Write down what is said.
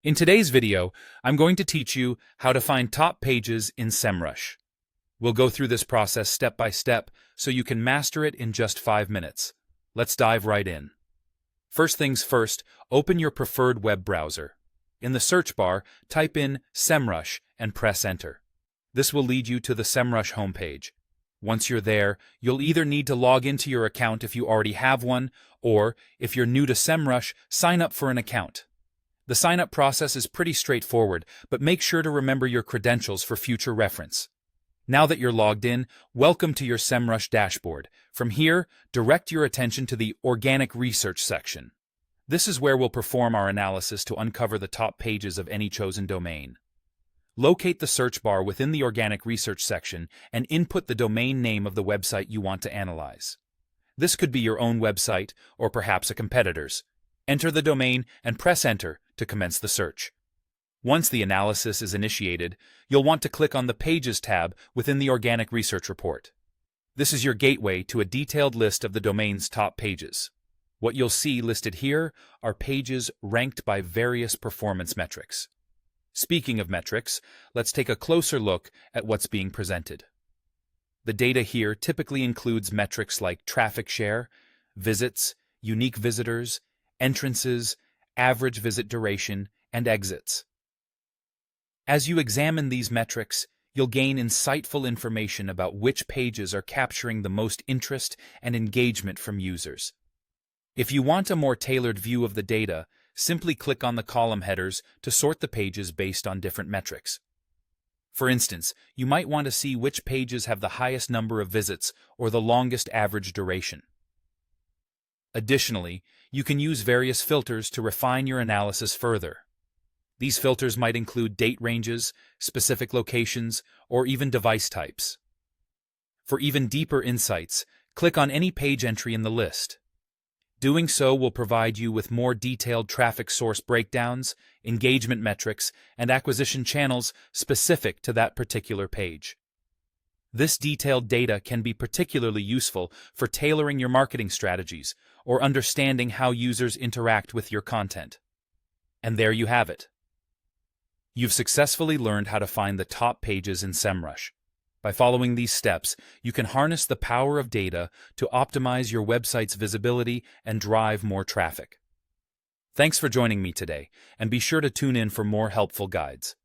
In today's video, I'm going to teach you how to find top pages in Semrush. We'll go through this process step by step so you can master it in just 5 minutes. Let's dive right in. First things first, open your preferred web browser. In the search bar, type in Semrush and press enter. This will lead you to the Semrush homepage. Once you're there, you'll either need to log into your account if you already have one, or, if you're new to Semrush, sign up for an account. The sign-up process is pretty straightforward, but make sure to remember your credentials for future reference. Now that you're logged in, welcome to your Semrush dashboard. From here, direct your attention to the Organic Research section. This is where we'll perform our analysis to uncover the top pages of any chosen domain. Locate the search bar within the Organic Research section and input the domain name of the website you want to analyze. This could be your own website or perhaps a competitor's. Enter the domain and press enter to commence the search. Once the analysis is initiated, you'll want to click on the Pages tab within the Organic Research report. This is your gateway to a detailed list of the domain's top pages. What you'll see listed here are pages ranked by various performance metrics. Speaking of metrics, let's take a closer look at what's being presented. The data here typically includes metrics like traffic share, visits, unique visitors, entrances, average visit duration, and exits. As you examine these metrics, you'll gain insightful information about which pages are capturing the most interest and engagement from users. If you want a more tailored view of the data, simply click on the column headers to sort the pages based on different metrics. For instance, you might want to see which pages have the highest number of visits or the longest average duration. Additionally, you can use various filters to refine your analysis further. These filters might include date ranges, specific locations, or even device types. For even deeper insights, click on any page entry in the list. Doing so will provide you with more detailed traffic source breakdowns, engagement metrics, and acquisition channels specific to that particular page. This detailed data can be particularly useful for tailoring your marketing strategies or understanding how users interact with your content. And there you have it. You've successfully learned how to find the top pages in Semrush. By following these steps, you can harness the power of data to optimize your website's visibility and drive more traffic. Thanks for joining me today, and be sure to tune in for more helpful guides.